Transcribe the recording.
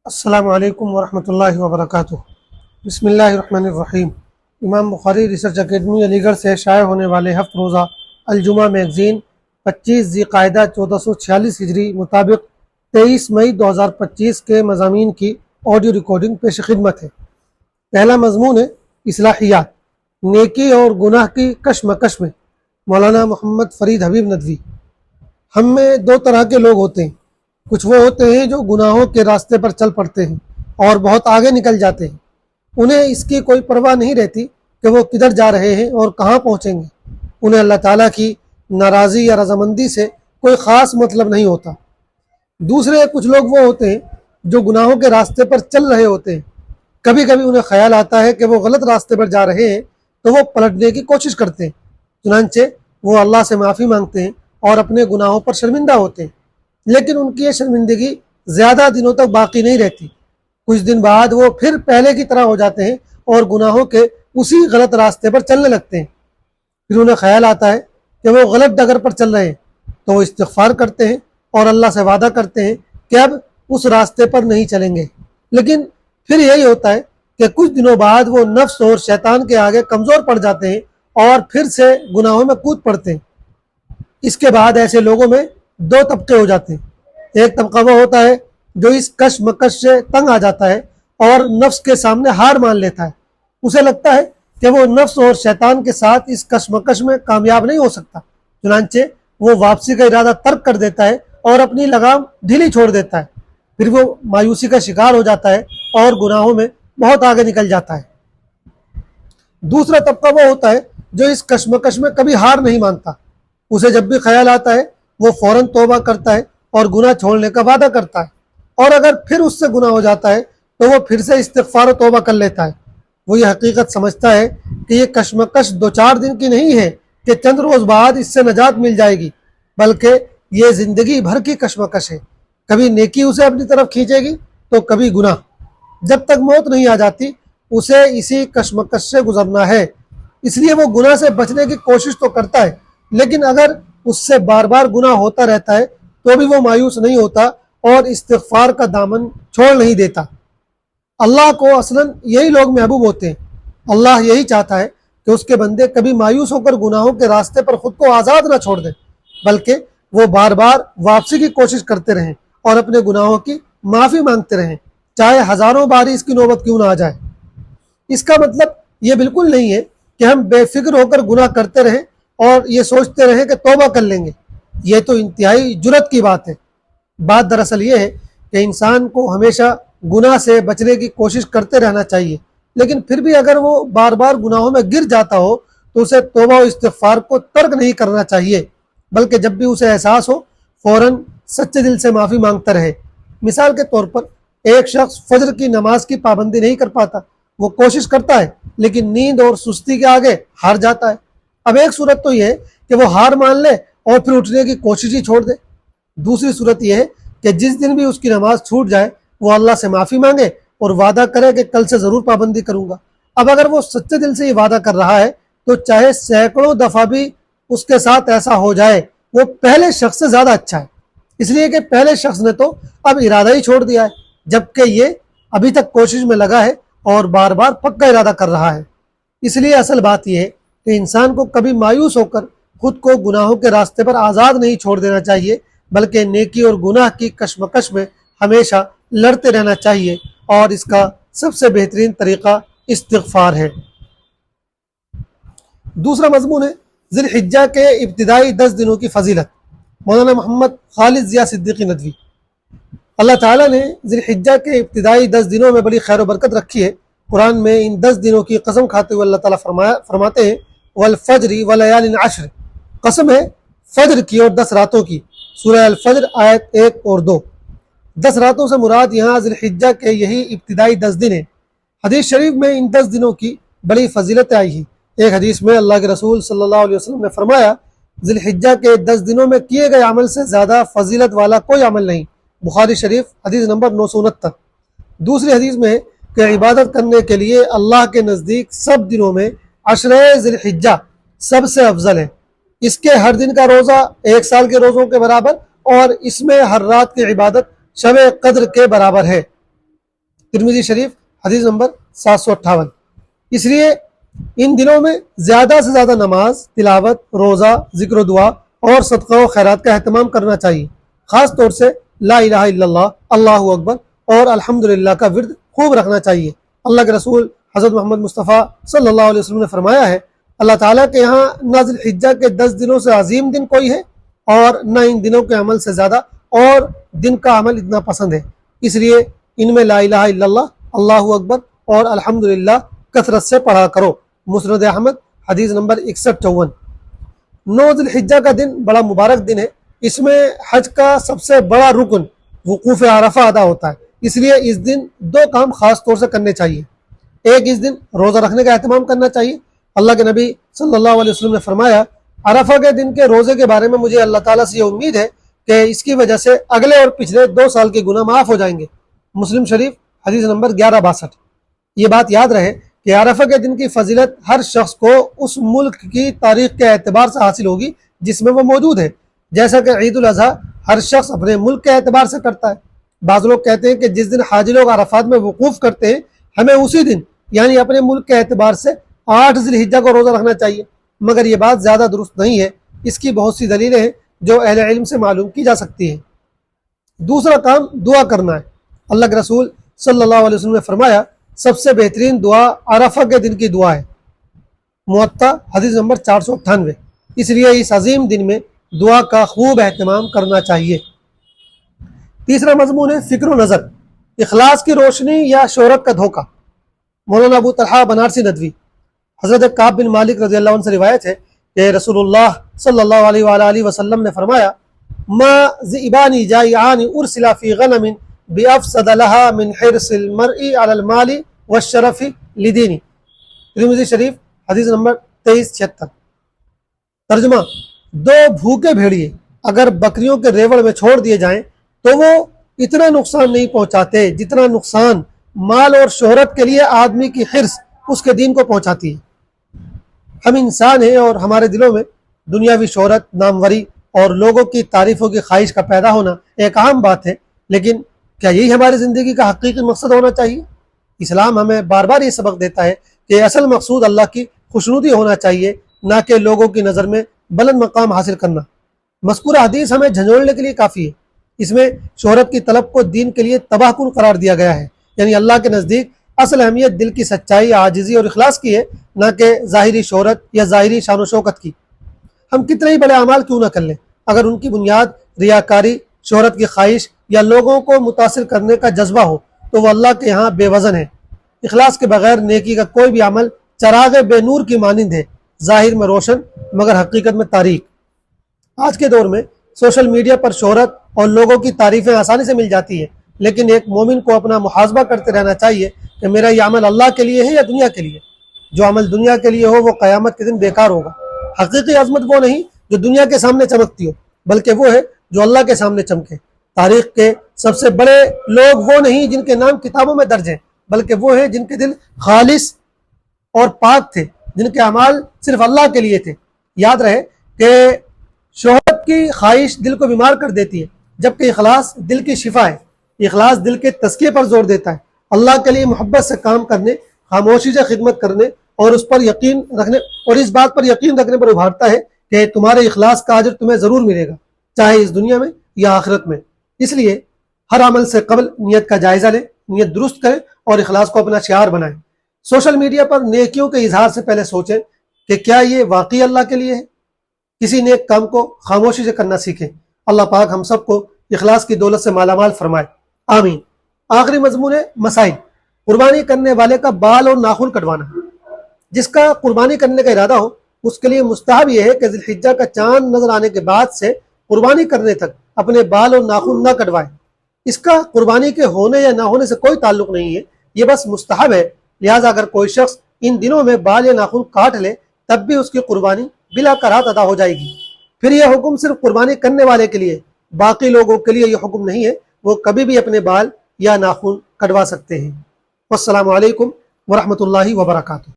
السلام علیکم ورحمۃ اللہ وبرکاتہ۔ بسم اللہ الرحمن الرحیم۔ امام بخاری ریسرچ اکیڈمی علی گڑھ سے شائع ہونے والے ہفت روزہ الجمعہ میگزین 25 ذی قعدہ 1446 ہجری مطابق 23 مئی 2025 کے مضامین کی آڈیو ریکارڈنگ پیش خدمت ہے۔ پہلا مضمون ہے اصلاحیات، نیکی اور گناہ کی کشمکش میں، مولانا محمد فرید حبیب ندوی۔ ہم میں دو طرح کے لوگ ہوتے ہیں، کچھ وہ ہوتے ہیں جو گناہوں کے راستے پر چل پڑتے ہیں اور بہت آگے نکل جاتے ہیں، انہیں اس کی کوئی پرواہ نہیں رہتی کہ وہ کدھر جا رہے ہیں اور کہاں پہنچیں گے، انہیں اللہ تعالیٰ کی ناراضی یا رضامندی سے کوئی خاص مطلب نہیں ہوتا۔ دوسرے کچھ لوگ وہ ہوتے ہیں جو گناہوں کے راستے پر چل رہے ہوتے ہیں، کبھی کبھی انہیں خیال آتا ہے کہ وہ غلط راستے پر جا رہے ہیں تو وہ پلٹنے کی کوشش کرتے ہیں، چنانچہ وہ اللہ سے معافی مانگتے ہیں اور اپنے گناہوں پر شرمندہ ہوتے ہیں، لیکن ان کی یہ شرمندگی زیادہ دنوں تک باقی نہیں رہتی۔ کچھ دن بعد وہ پھر پہلے کی طرح ہو جاتے ہیں اور گناہوں کے اسی غلط راستے پر چلنے لگتے ہیں۔ پھر انہیں خیال آتا ہے کہ وہ غلط ڈگر پر چل رہے ہیں تو وہ استغفار کرتے ہیں اور اللہ سے وعدہ کرتے ہیں کہ اب اس راستے پر نہیں چلیں گے، لیکن پھر یہی ہوتا ہے کہ کچھ دنوں بعد وہ نفس اور شیطان کے آگے کمزور پڑ جاتے ہیں اور پھر سے گناہوں میں کود پڑتے ہیں۔ اس کے بعد ایسے لوگوں میں دو طبقے ہو جاتے ہیں۔ ایک طبقہ وہ ہوتا ہے جو اس کشمکش سے تنگ آ جاتا ہے اور نفس کے سامنے ہار مان لیتا ہے، اسے لگتا ہے کہ وہ نفس اور شیطان کے ساتھ اس کشمکش میں کامیاب نہیں ہو سکتا، چنانچہ وہ واپسی کا ارادہ ترک کر دیتا ہے اور اپنی لگام ڈھیلی چھوڑ دیتا ہے۔ پھر وہ مایوسی کا شکار ہو جاتا ہے اور گناہوں میں بہت آگے نکل جاتا ہے۔ دوسرا طبقہ وہ ہوتا ہے جو اس کشمکش میں کبھی ہار نہیں مانتا، اسے جب بھی خیال آتا ہے وہ فوراً توبہ کرتا ہے اور گناہ چھوڑنے کا وعدہ کرتا ہے، اور اگر پھر اس سے گناہ ہو جاتا ہے تو وہ پھر سے استغفار و توبہ کر لیتا ہے۔ وہ یہ حقیقت سمجھتا ہے کہ یہ کشمکش 2-4 دن کی نہیں ہے کہ چند روز بعد اس سے نجات مل جائے گی، بلکہ یہ زندگی بھر کی کشمکش ہے۔ کبھی نیکی اسے اپنی طرف کھینچے گی تو کبھی گناہ، جب تک موت نہیں آ جاتی اسے اسی کشمکش سے گزرنا ہے۔ اس لیے وہ گناہ سے بچنے کی کوشش تو کرتا ہے، لیکن اگر اس سے بار بار گناہ ہوتا رہتا ہے تو بھی وہ مایوس نہیں ہوتا اور استغفار کا دامن چھوڑ نہیں دیتا۔ اللہ کو اصلاً یہی لوگ محبوب ہوتے ہیں۔ اللہ یہی چاہتا ہے کہ اس کے بندے کبھی مایوس ہو کر گناہوں کے راستے پر خود کو آزاد نہ چھوڑ دیں، بلکہ وہ بار بار واپسی کی کوشش کرتے رہیں اور اپنے گناہوں کی معافی مانگتے رہیں، چاہے ہزاروں باری اس کی نوبت کیوں نہ آ جائے۔ اس کا مطلب یہ بالکل نہیں ہے کہ ہم بے فکر ہو کر گناہ کرتے رہیں اور یہ سوچتے رہیں کہ توبہ کر لیں گے، یہ تو انتہائی جرات کی بات ہے۔ بات دراصل یہ ہے کہ انسان کو ہمیشہ گناہ سے بچنے کی کوشش کرتے رہنا چاہیے، لیکن پھر بھی اگر وہ بار بار گناہوں میں گر جاتا ہو تو اسے توبہ و استغفار کو ترک نہیں کرنا چاہیے، بلکہ جب بھی اسے احساس ہو فوراً سچے دل سے معافی مانگتا رہے۔ مثال کے طور پر ایک شخص فجر کی نماز کی پابندی نہیں کر پاتا، وہ کوشش کرتا ہے لیکن نیند اور سستی کے آگے ہار جاتا ہے۔ اب ایک صورت تو یہ ہے کہ وہ ہار مان لے اور پھر اٹھنے کی کوشش ہی چھوڑ دے، دوسری صورت یہ ہے کہ جس دن بھی اس کی نماز چھوٹ جائے وہ اللہ سے معافی مانگے اور وعدہ کرے کہ کل سے ضرور پابندی کروں گا۔ اب اگر وہ سچے دل سے یہ وعدہ کر رہا ہے تو چاہے سینکڑوں دفعہ بھی اس کے ساتھ ایسا ہو جائے، وہ پہلے شخص سے زیادہ اچھا ہے، اس لیے کہ پہلے شخص نے تو اب ارادہ ہی چھوڑ دیا ہے، جبکہ یہ ابھی تک کوشش میں لگا ہے اور بار بار پکا ارادہ کر رہا ہے۔ اس لیے اصل بات یہ ہے کہ انسان کو کبھی مایوس ہو کر خود کو گناہوں کے راستے پر آزاد نہیں چھوڑ دینا چاہیے، بلکہ نیکی اور گناہ کی کشمکش میں ہمیشہ لڑتے رہنا چاہیے، اور اس کا سب سے بہترین طریقہ استغفار ہے۔ دوسرا مضمون ہے ذی الحجہ کے ابتدائی 10 دنوں کی فضیلت، مولانا محمد خالد ضیاء صدیقی ندوی۔ اللہ تعالیٰ نے ذی الحجہ کے ابتدائی 10 دنوں میں بڑی خیر و برکت رکھی ہے۔ قرآن میں ان 10 دنوں کی قسم کھاتے ہوئے اللہ تعالیٰ فرماتے ہیں والفجر ولیال عشر، قسم ہے فجر کی اور 10 راتوں کی، سورہ الفجر آیت 1 اور 2۔ 10 راتوں سے مراد یہاں ذی الحجہ کے یہی ابتدائی 10 دن ہیں۔ حدیث شریف میں ان 10 دنوں کی بڑی فضیلتیں آئی ہیں۔ ایک حدیث میں اللہ کے رسول صلی اللہ علیہ وسلم نے فرمایا ذی الحجہ کے 10 دنوں میں کیے گئے عمل سے زیادہ فضیلت والا کوئی عمل نہیں، بخاری شریف حدیث نمبر 969۔ دوسری حدیث میں کہ عبادت کرنے کے لیے اللہ کے نزدیک سب دنوں میں عشرہ ذی الحجہ سب سے افضل ہے، اس کے ہر دن کا روزہ 1 سال کے روزوں کے برابر، اور اس میں ہر رات کی عبادت شب قدر کے برابر ہے۔ ترمذی شریف حدیث نمبر 758۔ اس لیے ان دنوں میں زیادہ سے زیادہ نماز، تلاوت، روزہ، ذکر و دعا اور صدقہ و خیرات کا اہتمام کرنا چاہیے۔ خاص طور سے لا الہ الا اللہ، اللہ اکبر اور الحمدللہ کا ورد خوب رکھنا چاہیے۔ اللہ کے رسول حضرت محمد مصطفیٰ صلی اللہ علیہ وسلم نے فرمایا ہے، اللہ تعالیٰ کے یہاں نہ ذی الحجہ کے 10 دنوں سے عظیم دن کوئی ہے اور نہ ان دنوں کے عمل سے زیادہ اور دن کا عمل اتنا پسند ہے۔ اس لیے ان میں لا الہ الا اللہ، اللہ اکبر اور الحمدللہ کثرت سے پڑھا کرو۔ مسند احمد حدیث نمبر 6154۔ 9 ذی الحجہ کا دن بڑا مبارک دن ہے۔ اس میں حج کا سب سے بڑا رکن وقوف عرفہ ادا ہوتا ہے۔ اس لیے اس دن 2 کام خاص طور سے کرنے چاہیے۔ ایک، اس دن روزہ رکھنے کا اہتمام کرنا چاہیے۔ اللہ کے نبی صلی اللہ علیہ وسلم نے فرمایا، عرفہ کے دن کے روزے کے بارے میں مجھے اللہ تعالیٰ سے یہ امید ہے کہ اس کی وجہ سے اگلے اور پچھلے 2 سال کے گناہ معاف ہو جائیں گے۔ مسلم شریف حدیث نمبر 1162۔ یہ بات یاد رہے کہ عرفہ کے دن کی فضیلت ہر شخص کو اس ملک کی تاریخ کے اعتبار سے حاصل ہوگی جس میں وہ موجود ہے، جیسا کہ عید الاضحیٰ ہر شخص اپنے ملک کے اعتبار سے کرتا ہے۔ بعض لوگ کہتے ہیں کہ جس دن حاجی لوگ عرفات میں وقوف کرتے ہیں ہمیں اسی دن یعنی اپنے ملک کے اعتبار سے 8 ذی الحجہ کو روزہ رکھنا چاہیے، مگر یہ بات زیادہ درست نہیں ہے۔ اس کی بہت سی دلیلیں ہیں جو اہل علم سے معلوم کی جا سکتی ہیں۔ دوسرا کام دعا کرنا ہے۔ اللہ کے رسول صلی اللہ علیہ وسلم نے فرمایا، سب سے بہترین دعا عرفہ کے دن کی دعا ہے۔ موطا حدیث نمبر 498۔ اس لیے اس عظیم دن میں دعا کا خوب اہتمام کرنا چاہیے۔ تیسرا مضمون ہے فکر و نظر، اخلاص کی روشنی یا شہرت کا دھوکہ۔ مولانا ابو طلحہ بنارسی ندوی حضرت کعب بن مالک رضی اللہ عنہ سے روایت ہے کہ رسول اللہ صلی اللہ علیہ وآلہ وسلم نے فرمایا، ما ذئبان جائعان ارسلا فی غنم بافسد لها من حرص المرء علی المال والشرف لدینی۔ ترمذی شریف حدیث نمبر 2376۔ ترجمہ، 2 بھوکے بھیڑیے اگر بکریوں کے ریوڑ میں چھوڑ دیے جائیں تو وہ اتنا نقصان نہیں پہنچاتے جتنا نقصان مال اور شہرت کے لیے آدمی کی حرص اس کے دین کو پہنچاتی ہے۔ ہم انسان ہیں اور ہمارے دلوں میں دنیاوی شہرت، ناموری اور لوگوں کی تعریفوں کی خواہش کا پیدا ہونا ایک عام بات ہے، لیکن کیا یہی ہماری زندگی کا حقیقی مقصد ہونا چاہیے؟ اسلام ہمیں بار بار یہ سبق دیتا ہے کہ اصل مقصود اللہ کی خوشنودی ہونا چاہیے، نہ کہ لوگوں کی نظر میں بلند مقام حاصل کرنا۔ مذکورہ حدیث ہمیں جھنجھوڑنے کے لیے کافی ہے۔ اس میں شہرت کی طلب کو دین کے لیے تباہ کن قرار دیا گیا ہے، یعنی اللہ کے نزدیک اصل اہمیت دل کی سچائی، عاجزی اور اخلاص کی ہے، نہ کہ ظاہری شہرت یا ظاہری شان و شوکت کی۔ ہم کتنے ہی بڑے اعمال کیوں نہ کر لیں، اگر ان کی بنیاد ریاکاری، شہرت کی خواہش یا لوگوں کو متاثر کرنے کا جذبہ ہو تو وہ اللہ کے یہاں بے وزن ہے۔ اخلاص کے بغیر نیکی کا کوئی بھی عمل چراغ بے نور کی مانند ہے، ظاہر میں روشن مگر حقیقت میں تاریک۔ آج کے دور میں سوشل میڈیا پر شہرت اور لوگوں کی تعریفیں آسانی سے مل جاتی ہیں، لیکن ایک مومن کو اپنا محاسبہ کرتے رہنا چاہیے کہ میرا یہ عمل اللہ کے لیے ہے یا دنیا کے لیے۔ جو عمل دنیا کے لیے ہو وہ قیامت کے دن بیکار ہوگا۔ حقیقی عظمت وہ نہیں جو دنیا کے سامنے چمکتی ہو، بلکہ وہ ہے جو اللہ کے سامنے چمکے۔ تاریخ کے سب سے بڑے لوگ وہ نہیں جن کے نام کتابوں میں درج ہیں، بلکہ وہ ہیں جن کے دل خالص اور پاک تھے، جن کے اعمال صرف اللہ کے لیے تھے۔ یاد رہے کہ شہرت کی خواہش دل کو بیمار کر دیتی ہے، جبکہ اخلاص دل کی شفا ہے۔ اخلاص دل کے تزکیے پر زور دیتا ہے، اللہ کے لیے محبت سے کام کرنے، خاموشی سے خدمت کرنے اور اس بات پر یقین رکھنے پر ابھارتا ہے کہ تمہارے اخلاص کا اجر تمہیں ضرور ملے گا، چاہے اس دنیا میں یا آخرت میں۔ اس لیے ہر عمل سے قبل نیت کا جائزہ لیں، نیت درست کریں اور اخلاص کو اپنا شعار بنائیں۔ سوشل میڈیا پر نیکیوں کے اظہار سے پہلے سوچیں کہ کیا یہ واقعی اللہ کے لیے ہے۔ کسی نیک کام کو خاموشی سے کرنا سیکھیں۔ اللہ پاک ہم سب کو اخلاص کی دولت سے مالا مال فرمائے، آمین۔ آخری مضمون ہے مسائل۔ قربانی کرنے والے کا بال اور ناخن کٹوانا۔ جس کا قربانی کرنے کا ارادہ ہو اس کے لیے مستحب یہ ہے کہ ذی الحجہ کا چاند نظر آنے کے بعد سے قربانی کرنے تک اپنے بال اور ناخن نہ کٹوائے۔ اس کا قربانی کے ہونے یا نہ ہونے سے کوئی تعلق نہیں ہے، یہ بس مستحب ہے۔ لہٰذا اگر کوئی شخص ان دنوں میں بال یا ناخن کاٹ لے تب بھی اس کی قربانی بلا کراہت ادا ہو جائے گی۔ پھر یہ حکم صرف قربانی کرنے والے کے لیے، باقی لوگوں کے لیے یہ حکم نہیں ہے، وہ کبھی بھی اپنے بال یا ناخن کٹوا سکتے ہیں۔ والسلام علیکم ورحمۃ اللہ وبرکاتہ۔